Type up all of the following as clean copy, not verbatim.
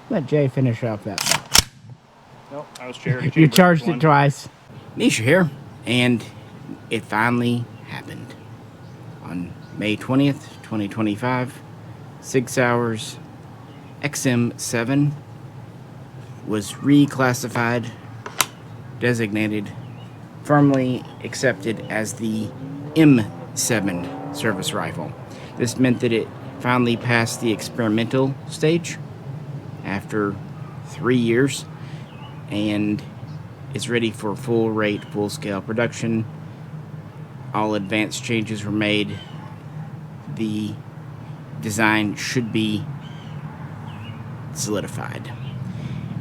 Let Jay finish off that box. Nope, I was charity. You charged it twice. Misha here, and it finally happened. On May 20th, 2025, SIG-Sauer's XM7 was reclassified, designated, firmly accepted as the M7 service rifle. This meant that it finally passed the experimental stage after 3 years and is ready for full rate, full scale production. All advanced changes were made. The design should be solidified.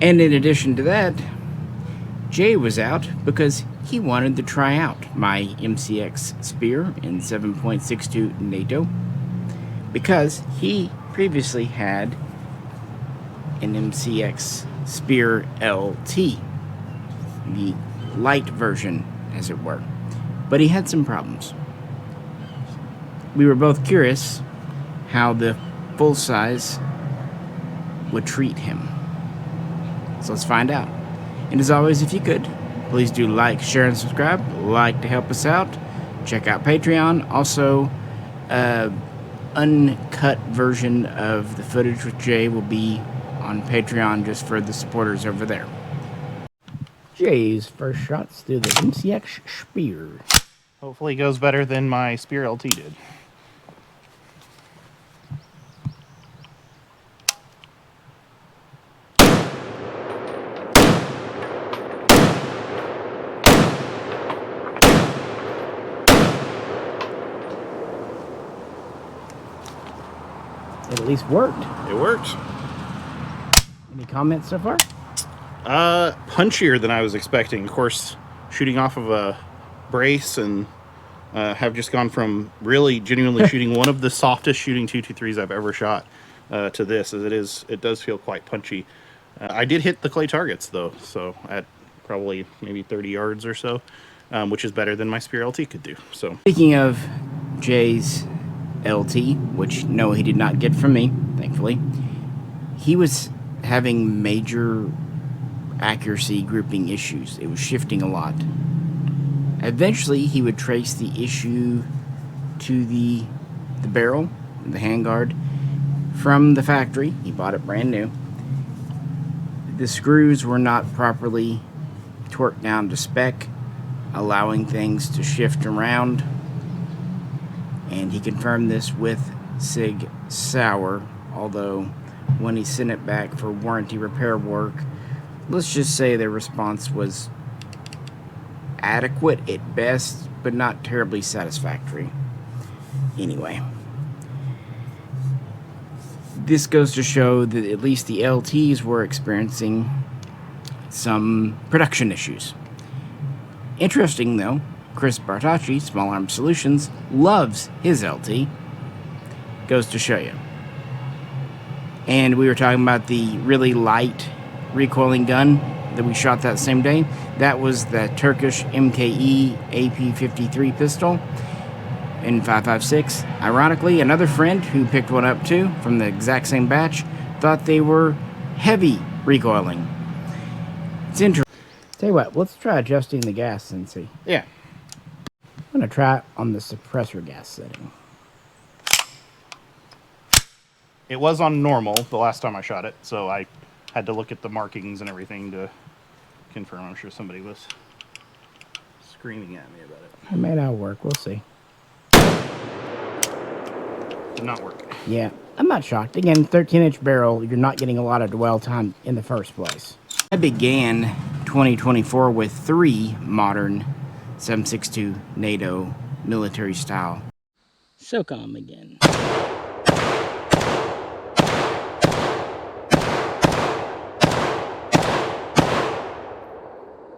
And in addition to that, Jay was out because he wanted to try out my MCX spear in 7.62 NATO, because he previously had an MCX spear LT, the light version, as it were. But he had some problems. We were both curious how the full size would treat him. So let's find out. And as always, if you could, please do like, share, and subscribe. Like to help us out. Check out Patreon. Also, uncut version of the footage with Jay will be on Patreon just for the supporters over there. Jay's first shots through the MCX spear. Hopefully it goes better than my spear LT did. It at least worked. It worked. Any comments so far? Punchier than I was expecting. Of course, shooting off of a brace, and have just gone from really genuinely shooting one of the softest shooting 223s I've ever shot to this, as it does feel quite punchy. I did hit the clay targets though, so at probably maybe 30 yards or so, which is better than my spear LT could do. So Speaking of Jay's LT, which no, he did not get from me, thankfully, he was having major accuracy grouping issues. It was shifting a lot. Eventually, he would trace the issue to the barrel, the handguard, from the factory. He bought it brand new. The screws were not properly torqued down to spec, allowing things to shift around. And he confirmed this with SIG-Sauer, although when he sent it back for warranty repair work, let's just say their response was adequate at best, but not terribly satisfactory. Anyway, this goes to show that at least the LTs were experiencing some production issues. Interesting though, Chris Bartacci, Small Arms Solutions, loves his LT. Goes to show you. And we were talking about the really light recoiling gun that we shot that same day. That was the Turkish MKE AP53 pistol in 5.56. Ironically, another friend who picked one up too from the exact same batch thought they were heavy recoiling. It's interesting. Tell you what, let's try adjusting the gas and see. yeah, I'm going to try it on the suppressor gas setting. it was on normal the last time I shot it, so I had to look at the markings and everything to confirm. I'm sure somebody was screaming at me about it. It may not work. We'll see. Did not work. Yeah, I'm not shocked. Again, 13-inch barrel, you're not getting a lot of dwell time in the first place. I began 2024 with 3 modern 7.62 NATO military style. SOCOM again.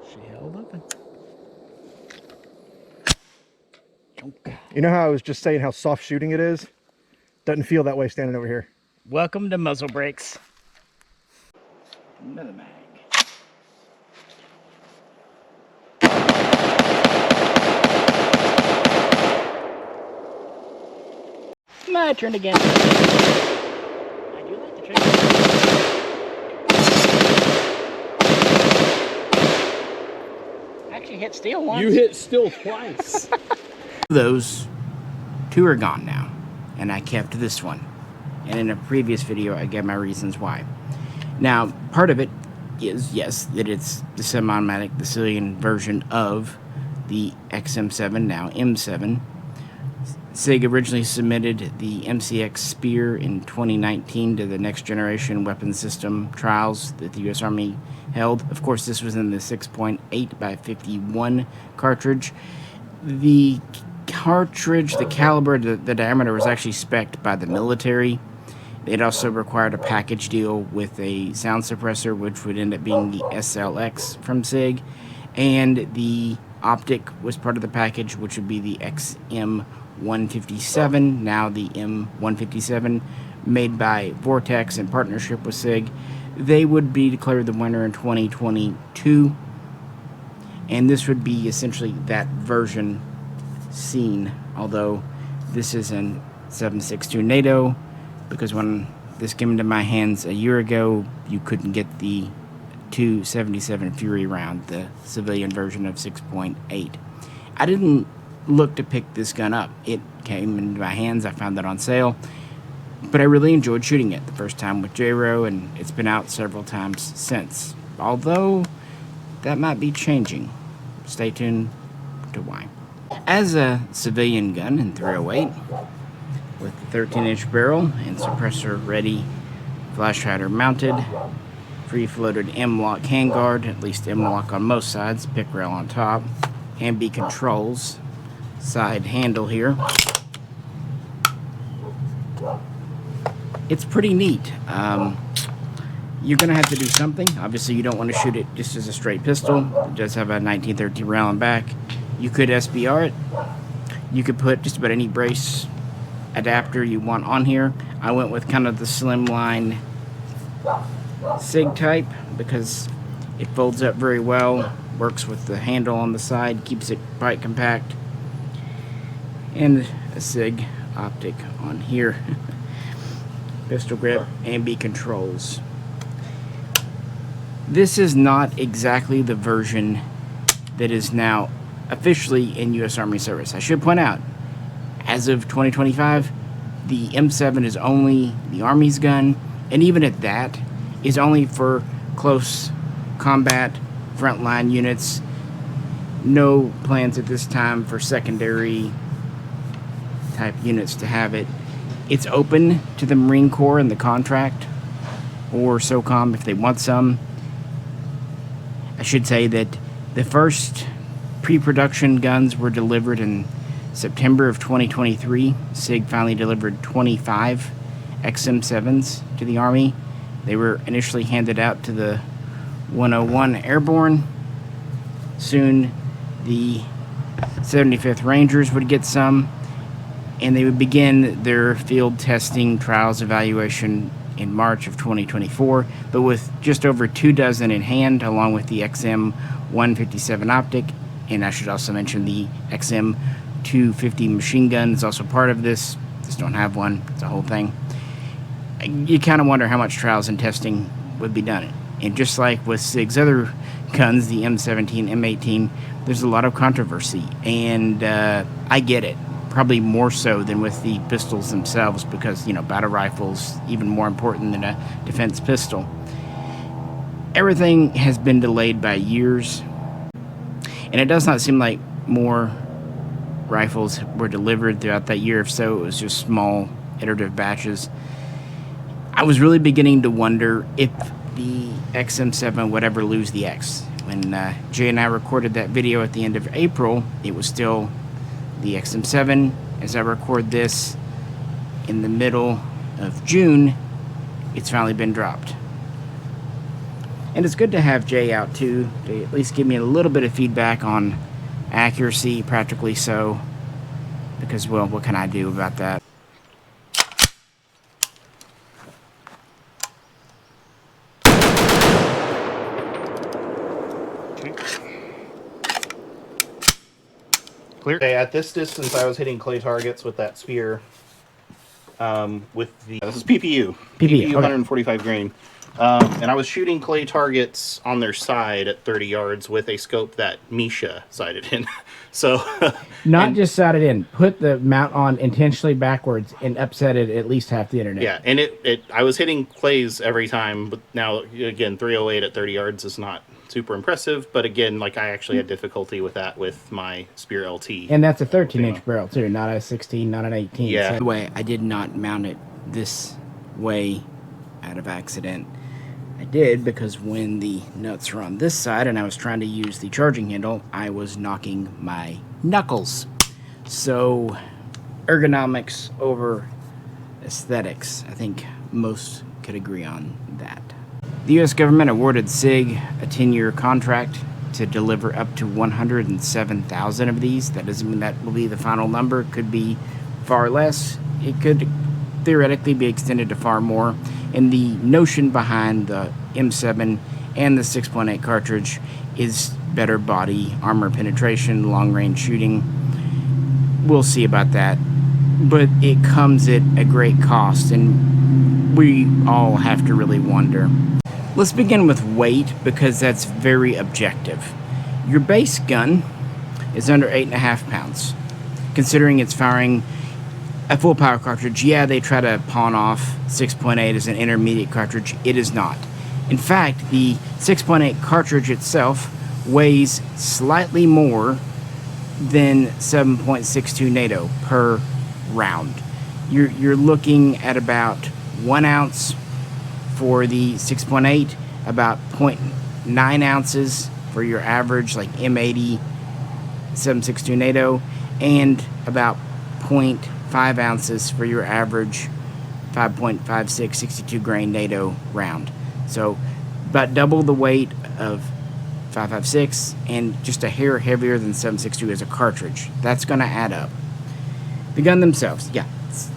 She held open. You know how I was just saying how soft shooting it is? Doesn't feel that way standing over here. Welcome to muzzle brakes. Another mag. My turn again. I do like the trigger. hit steel once. You hit steel twice. Those two are gone now, and I kept this one. And in a previous video, I gave my reasons why. Now, part of it is, yes, that it's the semi-automatic, the civilian version of the XM7, now M7. SIG originally submitted the MCX Spear in 2019 to the Next Generation Weapon System trials that the U.S. Army held. Of course, this was in the 6.8 by 51 cartridge. The cartridge, the caliber, the diameter was actually spec'd by the military. It also required a package deal with a sound suppressor, which would end up being the SLX from SIG, and the optic was part of the package, which would be the XM157, now the M157, made by Vortex in partnership with SIG. They would be declared the winner in 2022, and this would be essentially that version seen, although this is an 7.62 NATO, because when this came into my hands a year ago, you couldn't get the 277 Fury round, the civilian version of 6.8. I didn't look to pick this gun up. It came into my hands, I found it on sale, but I really enjoyed shooting it the first time with J-Ro, and it's been out several times since. Although, that might be changing. Stay tuned to why. As a civilian gun in 308, with the 13-inch barrel and suppressor ready, flash hider mounted, free-floated M-lock handguard, at least M-lock on most sides, pick rail on top, ambi controls, side handle here. It's pretty neat. You're going to have to do something. Obviously, you don't want to shoot it just as a straight pistol. It does have a 1913 round back. You could SBR it. You could put just about any brace adapter you want on here. I went with kind of the slimline SIG type because it folds up very well, works with the handle on the side, keeps it quite compact, and a SIG optic on here. Pistol grip, ambi controls. This is not exactly the version that is now officially in U.S. Army service. I should point out, as of 2025, the M7 is only the Army's gun, and even at that, is only for close combat, frontline units. No plans at this time for secondary type units to have it. It's open to the Marine Corps and the contract, or SOCOM if they want some. I should say that the first pre-production guns were delivered in September of 2023. SIG finally delivered 25 XM7s to the Army. They were initially handed out to the 101 Airborne. Soon the 75th Rangers would get some, and they would begin their field testing, trials, evaluation in March of 2024. But with just over 24 in hand, along with the XM157 optic, and I should also mention the XM250 machine gun is also part of this. Just don't have one. It's a whole thing. You kind of wonder how much trials and testing would be done. And just like with SIG's other guns, the M17, M18, there's a lot of controversy. And I get it. Probably more so than with the pistols themselves because, you know, battle rifles even more important than a defense pistol. Everything has been delayed by years. And it does not seem like more rifles were delivered throughout that year. If so, it was just small iterative batches. I was really beginning to wonder if the XM7 would ever lose the X. When Jay and I recorded that video at the end of April, it was still the XM7. As I record this in the middle of June, it's finally been dropped. And it's good to have Jay out too, to at least give me a little bit of feedback on accuracy, practically so, because, well, what can I do about that? Clear. Okay, at this distance, I was hitting clay targets with that spear. With the this is PPU. PPU, okay. 145 grain. And I was shooting clay targets on their side at 30 yards with a scope that Misha sighted in. So, Not just sighted in. Put the mount on intentionally backwards and upset it at least half the internet. yeah, and I was hitting clays every time, but now again 308 at 30 yards is not super impressive. But again, like I actually had difficulty with that with my Spear LT. And that's a 13-inch barrel too, not a 16, not an 18. Yeah. By the way, I did not mount it this way out of accident. I did because when the nuts were on this side and I was trying to use the charging handle, I was knocking my knuckles. So, ergonomics over aesthetics. I think most could agree on that. The U.S. government awarded SIG a 10-year contract to deliver up to 107,000 of these. That doesn't mean that will be the final number. It could be far less. It could theoretically be extended to far more. And the notion behind the M7 and the 6.8 cartridge is better body armor penetration, long-range shooting. We'll see about that. But it comes at a great cost, and we all have to really wonder. Let's begin with weight, because that's very objective. Your base gun is under 8.5 pounds. Considering it's firing a full power cartridge, yeah, they try to pawn off 6.8 as an intermediate cartridge. It is not. In fact, the 6.8 cartridge itself weighs slightly more than 7.62 NATO per round. You're looking at about 1 ounce for the 6.8, about 0.9 ounces for your average like M80 7.62 NATO, and about 0.5 ounces for your average 5.56 62 grain NATO round. So about double the weight of 5.56 and just a hair heavier than 7.62 as a cartridge. That's going to add up. The gun themselves, yeah, it's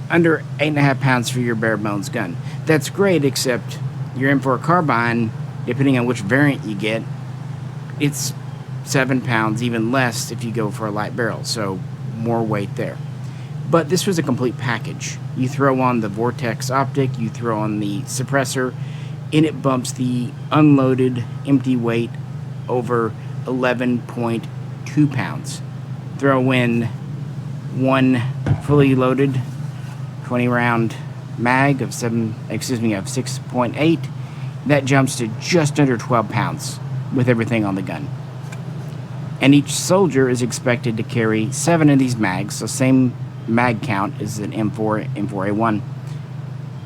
under 8.5 pounds for your bare bones gun. That's great, except your M4 carbine, depending on which variant you get, it's 7 pounds, even less if you go for a light barrel, so more weight there. But this was a complete package. You throw on the Vortex optic, you throw on the suppressor, and it bumps the unloaded empty weight over 11.2 pounds. Throw in one fully loaded 20 round mag of 6.8. That jumps to just under 12 pounds with everything on the gun. And each soldier is expected to carry 7 of these mags, so same mag count as an M4, M4A1.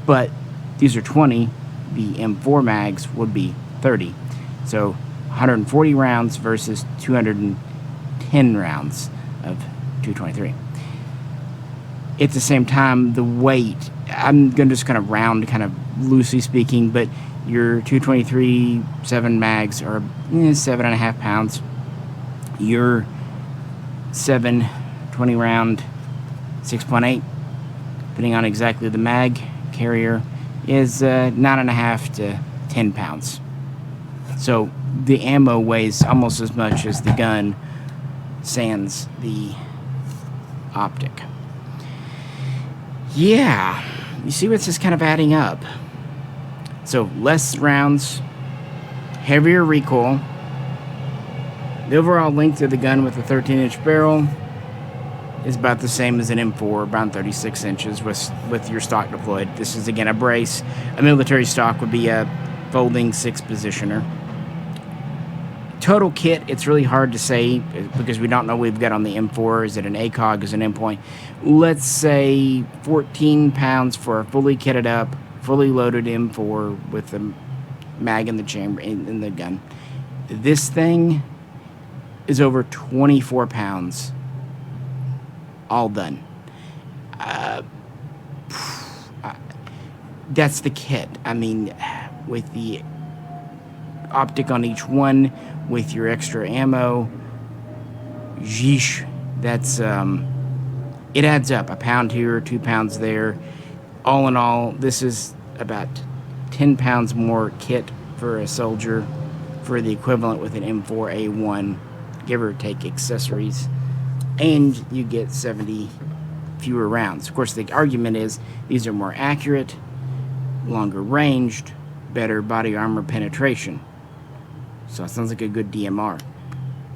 But these are 20. The M4 mags would be 30. So 140 rounds versus 210 rounds of 223. At the same time, the weight, I'm going to just kind of round, kind of loosely speaking, but your 223 7 mags are 7.5 pounds. Your 7 20 round 6.8, depending on exactly the mag carrier, is 9.5 to 10 pounds. So the ammo weighs almost as much as the gun, sans the optic. Yeah, you see what's just kind of adding up. So less rounds, heavier recoil. The overall length of the gun with a 13-inch barrel is about the same as an M4, around 36 inches with your stock deployed. This is, again, a brace. A military stock would be a folding 6-positioner. Total kit, it's really hard to say because we don't know what we've got on the M4. Is it an ACOG? Is it an endpoint? Let's say 14 pounds for a fully kitted up, fully loaded M4 with the mag in the chamber, in the gun. This thing is over 24 pounds. All done. That's the kit. I mean, with the optic on each one, with your extra ammo, yeesh, that's, it adds up. A pound here, 2 pounds there. All in all, this is about 10 pounds more kit for a soldier for the equivalent with an M4A1, give or take accessories. And you get 70 fewer rounds. Of course, the argument is these are more accurate. longer ranged, better body armor penetration. So it sounds like a good DMR.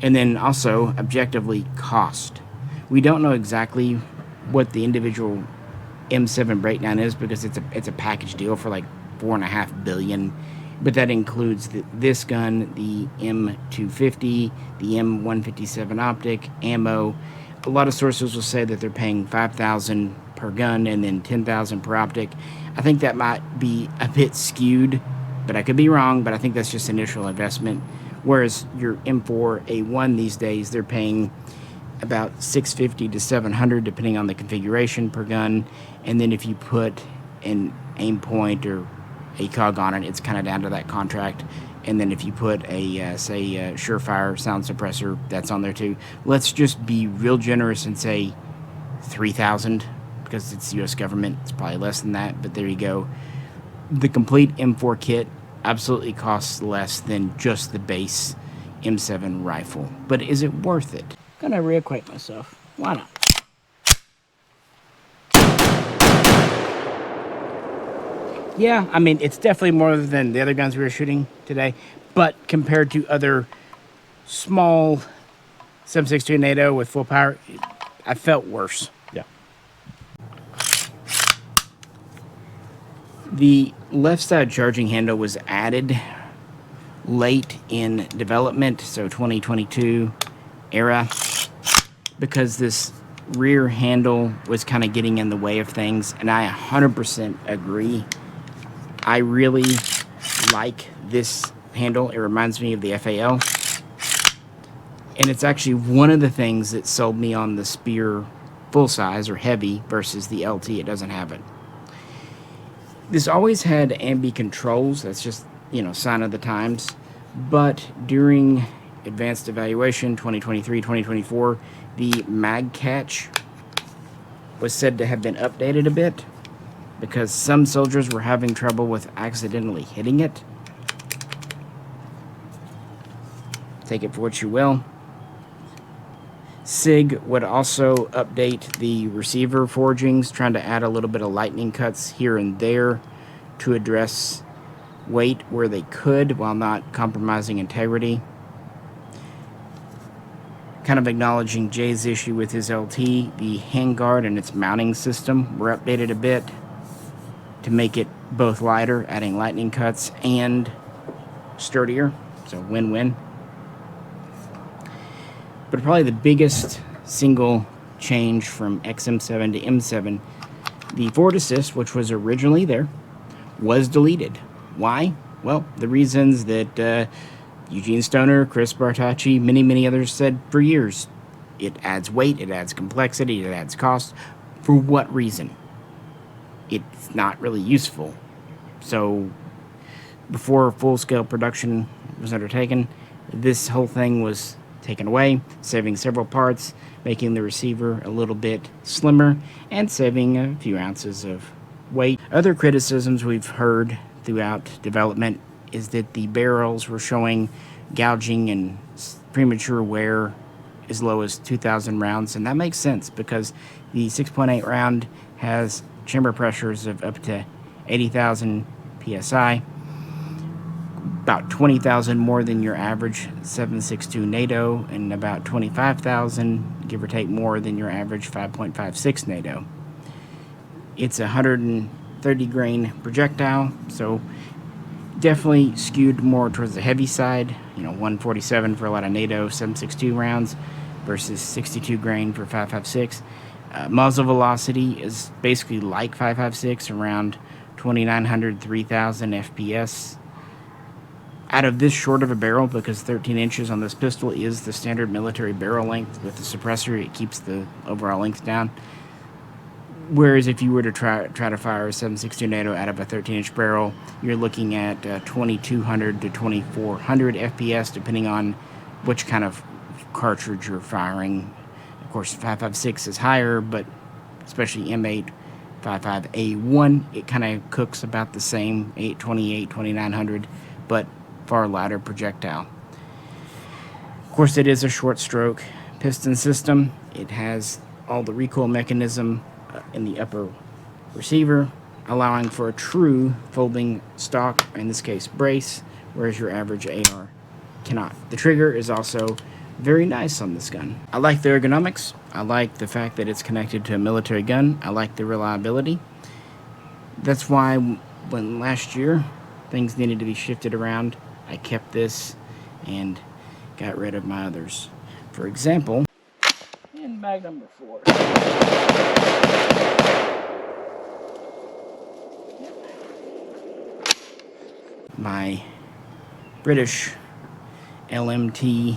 And then also, objectively, cost. We don't know exactly what the individual M7 breakdown is because it's a package deal for like $4.5 billion. But that includes this gun, the M250, the M157 optic, ammo. A lot of sources will say that they're paying $5,000 per gun and then $10,000 per optic. I think that might be a bit skewed, but I could be wrong. But I think that's just initial investment. Whereas your M4A1 these days, they're paying about $650 to $700 depending on the configuration per gun. And then if you put an aim point or ACOG on it, it's kind of down to that contract. And then if you put a, say, a Surefire sound suppressor, that's on there too. Let's just be real generous and say $3,000 because it's U.S. government. It's probably less than that, but there you go. The complete M4 kit absolutely costs less than just the base M7 rifle. But is it worth it? I'm gonna reacquaint myself. Why not? Yeah, I mean, it's definitely more than the other guns we were shooting today, but compared to other small 7.62 NATO with full power, I felt worse. Yeah. The left side charging handle was added late in development, so 2022 era, because this rear handle was kind of getting in the way of things, and I 100% agree. I really like this handle. It reminds me of the FAL, and it's actually one of the things that sold me on the Spear full size or heavy versus the LT. It doesn't have it. This always had ambi controls. That's just, you know, sign of the times. But during advanced evaluation 2023, 2024, the mag catch was said to have been updated a bit because some soldiers were having trouble with accidentally hitting it. Take it for what you will. SIG would also update the receiver forgings, trying to add a little bit of lightning cuts here and there to address weight where they could while not compromising integrity. Kind of acknowledging Jay's issue with his LT, the handguard and its mounting system were updated a bit to make it both lighter, adding lightning cuts, and sturdier, so win-win. But probably the biggest single change from XM7 to M7, the forward assist, which was originally there, was deleted. Why? Well, the reasons that Eugene Stoner, Chris Bartacci, many others said for years. It adds weight, it adds complexity, it adds cost. For what reason? It's not really useful. So before full-scale production was undertaken, this whole thing was taken away, saving several parts, making the receiver a little bit slimmer, and saving a few ounces of weight. Other criticisms we've heard throughout development is that the barrels were showing gouging and premature wear as low as 2,000 rounds, and that makes sense because the 6.8 round has chamber pressures of up to 80,000 psi, about 20,000 more than your average 7.62 NATO, and about 25,000, give or take, more than your average 5.56 NATO. It's a 130 grain projectile, so definitely skewed more towards the heavy side, 147 for a lot of NATO 7.62 rounds versus 62 grain for 5.56. Muzzle velocity is basically like 5.56, around 2,900, 3,000 FPS. Out of this short of a barrel, because 13 inches on this pistol is the standard military barrel length, with the suppressor it keeps the overall length down. Whereas if you were to try to fire a 7.62 NATO out of a 13-inch barrel, you're looking at 2,200 to 2,400 FPS, depending on which kind of cartridge you're firing. Of course, 5.56 is higher, but especially M8, 5.5A1, it kind of cooks about the same, 828, 2,900, but far lighter projectile. Of course, it is a short stroke piston system. It has all the recoil mechanism in the upper receiver, allowing for a true folding stock, in this case brace, whereas your average AR cannot. The trigger is also very nice on this gun. I like the ergonomics. I like the fact that it's connected to a military gun. I like the reliability. That's why when last year things needed to be shifted around, I kept this and got rid of my others. For example, And bag number 4. my British LMT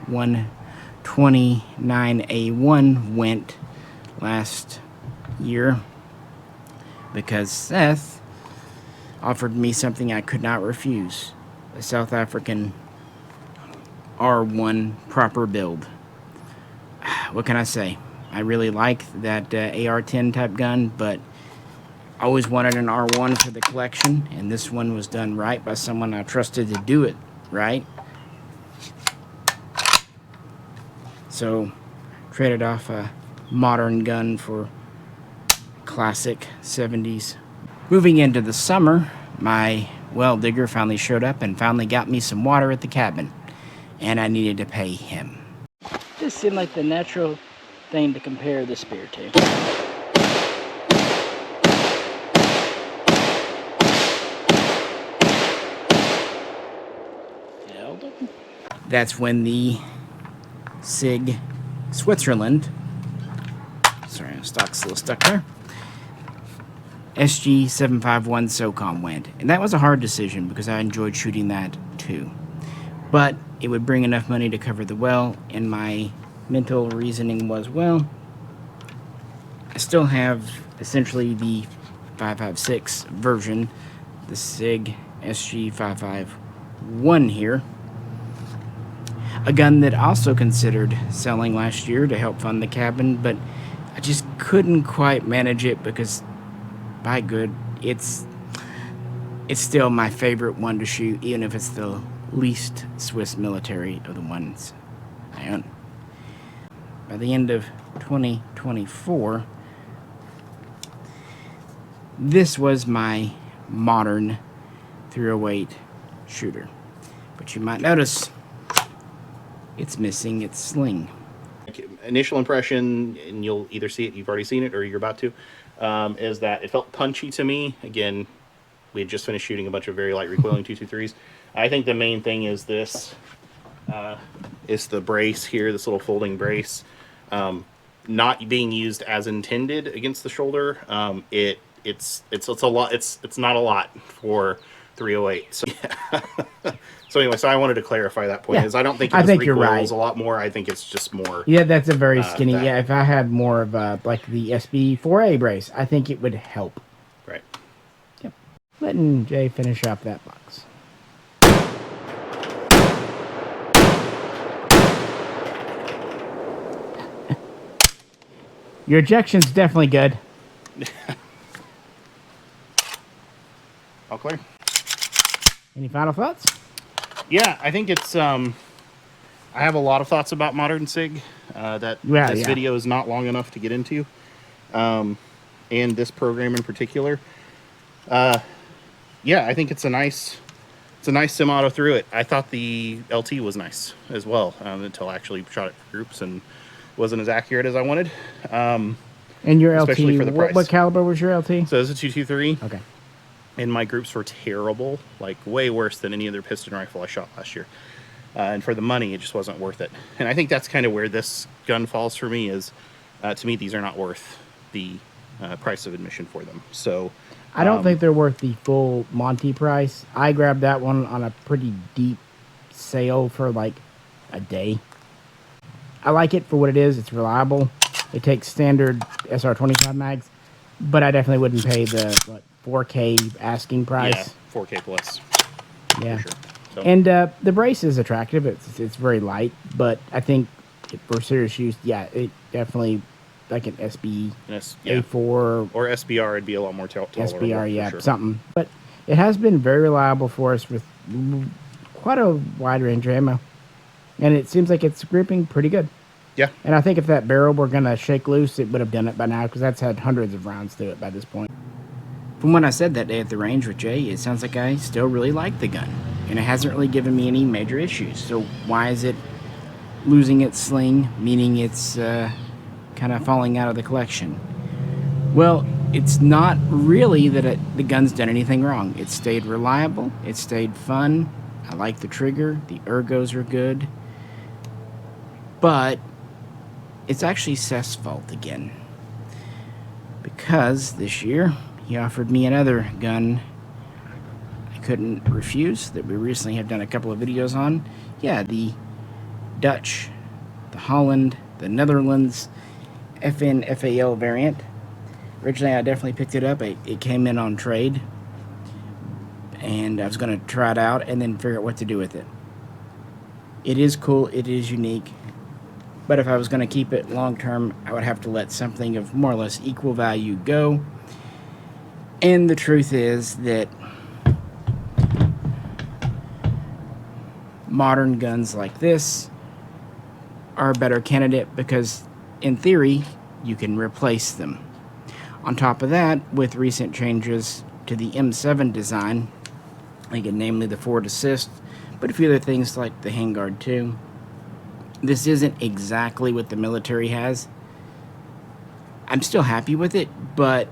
129A1 went last year because Seth offered me something I could not refuse, a South African R1 proper build. What can I say? I really like that AR-10 type gun, but I always wanted an R1 for the collection, and this one was done right by someone I trusted to do it right. So, traded off a modern gun for classic 70s. Moving into the summer, my well digger finally showed up and finally got me some water at the cabin, and I needed to pay him. This seemed like the natural thing to compare the spear to. That's when the SIG Switzerland, sorry, stock's a little stuck there, SG-751 SOCOM went. And that was a hard decision because I enjoyed shooting that too. But it would bring enough money to cover the well, and my mental reasoning was, well, I still have essentially the 556 version, the SIG SG-551 here. A gun that also considered selling last year to help fund the cabin, but I just couldn't quite manage it because, by good, it's still my favorite one to shoot, even if it's the least Swiss military of the ones I own. By the end of 2024, this was my modern 308 shooter. But you might notice it's missing its sling. Initial impression, and you'll either see it, you've already seen it, or you're about to, is that it felt punchy to me. Again, we had just finished shooting a bunch of very light recoiling 223s. I think the main thing is this, is the brace here, this little folding brace, not being used as intended against the shoulder. It's a lot. It's not a lot for 308. So yeah. So anyway, so I wanted to clarify that point. Yeah. Is I don't think I it think you're right. recoils a lot more. I think it's just more. Yeah, that's a very skinny. that. Yeah, if I had more of a, like the SB4A brace, I think it would help. Right. Yep. Letting Jay finish up that box. Your ejection's definitely good. All clear. Any final thoughts? Yeah, I think it's. I have a lot of thoughts about modern SIG. This video is not long enough to get into, and this program in particular. Yeah, I think it's a nice semi-auto through it. I thought the LT was nice as well until I actually shot it for groups and wasn't as accurate as I wanted. And your LT, especially for the price. What caliber was your LT? So it's a 223. Okay. And my groups were terrible, like way worse than any other piston rifle I shot last year. And for the money, it just wasn't worth it. And I think that's kind of where this gun falls for me is, to me, these are not worth the price of admission for them. So I don't think they're worth the full Monty price. I grabbed that one on a pretty deep sale for like a day. I like it for what it is. It's reliable. It takes standard SR25 mags, but I definitely wouldn't pay the 4K asking price. yeah, 4K plus. Yeah. For sure. So, And the brace is attractive. It's very light, but I think for serious use, yeah, it definitely like an SB yeah. A4 Or SBR, it'd be a lot more tolerable. SBR, yeah, sure. something. But it has been very reliable for us with quite a wide range of ammo, and it seems like it's gripping pretty good. Yeah. And I think if that barrel were gonna shake loose, it would have done it by now because that's had hundreds of rounds through it by this point. From what I said that day at the range with Jay, it sounds like I still really like the gun. And it hasn't really given me any major issues. So why is it losing its sling, meaning it's kind of falling out of the collection? Well, it's not really that the gun's done anything wrong. It stayed reliable. It stayed fun. I like the trigger. The ergos are good. But it's actually Seth's fault again. Because this year, he offered me another gun I couldn't refuse that we recently have done a couple of videos on. Yeah, the Dutch, the Holland, the Netherlands FN-FAL variant. Originally, I definitely picked it up. It came in on trade. And I was going to try it out and then figure out what to do with it. It is cool. It is unique. But if I was going to keep it long term, I would have to let something of more or less equal value go. And the truth is that modern guns like this are a better candidate because, in theory, you can replace them. On top of that, with recent changes to the M7 design, again, namely the forward assist, but a few other things like the handguard too. This isn't exactly what the military has. I'm still happy with it, but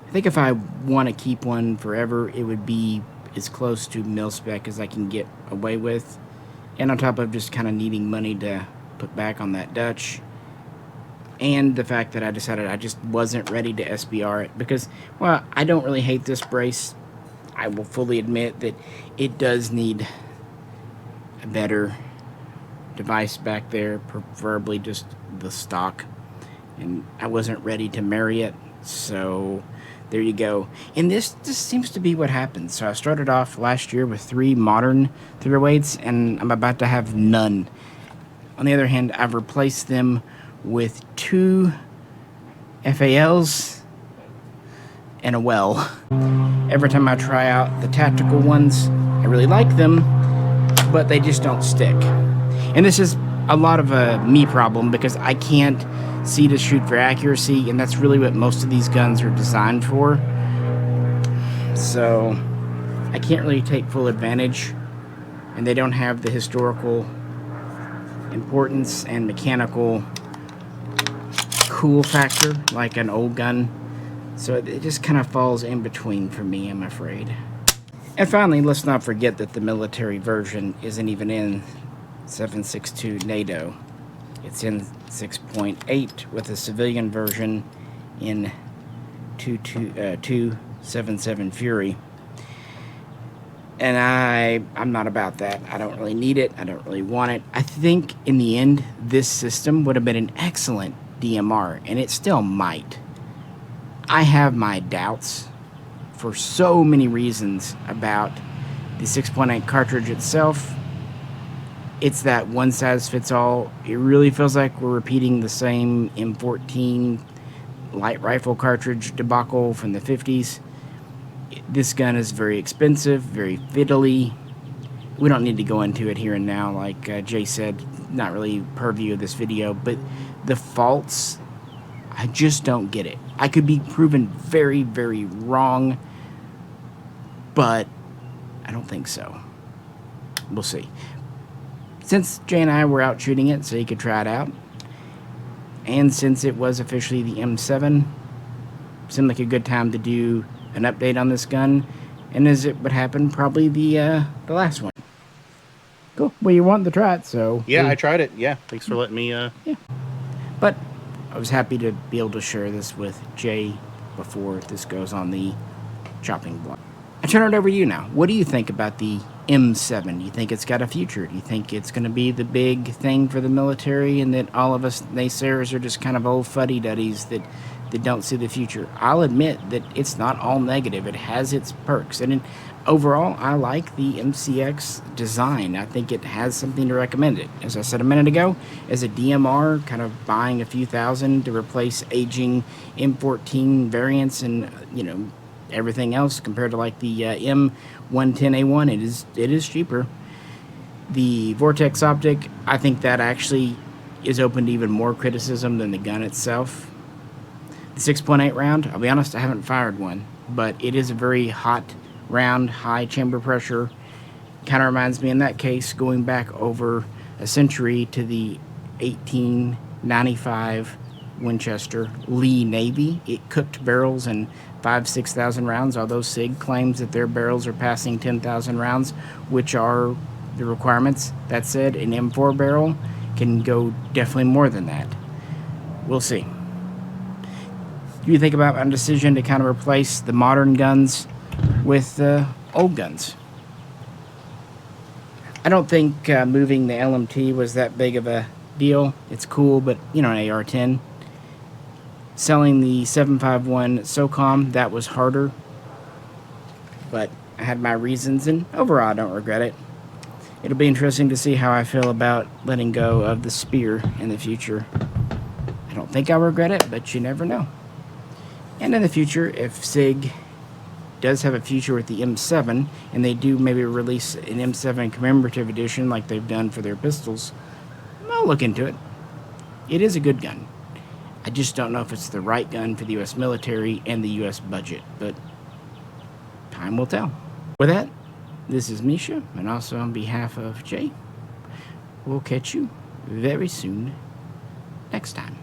I think if I want to keep one forever, it would be as close to mil-spec as I can get away with. And on top of just kind of needing money to put back on that Dutch. And the fact that I decided I just wasn't ready to SBR it. Because, well, I don't really hate this brace. I will fully admit that it does need a better device back there, preferably just the stock, and I wasn't ready to marry it, so there you go. And this just seems to be what happens. So I started off last year with 3 modern 308s, and I'm about to have none. On the other hand, I've replaced them with 2 FALs and a well. Every time I try out the tactical ones, I really like them, but they just don't stick. And this is a lot of a me problem because I can't see to shoot for accuracy, and that's really what most of these guns are designed for. So I can't really take full advantage, and they don't have the historical importance and mechanical cool factor like an old gun. So it just kind of falls in between for me, I'm afraid. And finally, let's not forget that the military version isn't even in 7.62 NATO. It's in 6.8 with a civilian version in 277 Fury. And I'm not about that. I don't really need it. I don't really want it. I think in the end, this system would have been an excellent DMR, and it still might. I have my doubts for so many reasons about the 6.8 cartridge itself. It's that one-size-fits-all. It really feels like we're repeating the same M14 light rifle cartridge debacle from the 50s. This gun is very expensive, very fiddly. We don't need to go into it here and now, like Jay said, not really purview of this video, but the faults, I just don't get it. I could be proven very, very wrong, but I don't think so. We'll see. Since Jay and I were out shooting it so he could try it out, and since it was officially the M7, seemed like a good time to do an update on this gun, and as it would happen, probably the last one. Cool. Well, you wanted to try it, so... Yeah, I tried it. Yeah, thanks for letting me... Yeah. But I was happy to be able to share this with Jay before this goes on the chopping block. I turn it over to you now. What do you think about the M7? Do you think it's got a future? Do you think it's going to be the big thing for the military and that all of us naysayers are just kind of old fuddy-duddies that don't see the future? I'll admit that it's not all negative. It has its perks. And overall, I like the MCX design. I think it has something to recommend it. As I said a minute ago, as a DMR, kind of buying a few thousand to replace aging M14 variants and, you know, everything else compared to like the M110A1, it is cheaper. The Vortex optic, I think that actually is open to even more criticism than the gun itself. The 6.8 round, I'll be honest, I haven't fired one. but it is a very hot round, high chamber pressure. Kind of reminds me in that case, going back over a century, to the 1895 Winchester Lee Navy. It cooked barrels in 6,000 rounds, although SIG claims that their barrels are passing 10,000 rounds, which are the requirements. That said, an M4 barrel can go definitely more than that. We'll see. Do you think about my decision to kind of replace the modern guns with old guns? I don't think moving the LMT was that big of a deal. It's cool, but you know, an AR-10. Selling the 7.51 SOCOM, that was harder, but I had my reasons, and overall I don't regret it. It'll be interesting to see how I feel about letting go of the Spear in the future. I don't think I'll regret it, but you never know. And in the future, if SIG does have a future with the M7, and they do maybe release an M7 commemorative edition like they've done for their pistols, I'll look into it. It is a good gun. I just don't know if it's the right gun for the U.S. military and the U.S. budget, but time will tell. With that, this is Misha, and also on behalf of Jay, we'll catch you very soon next time.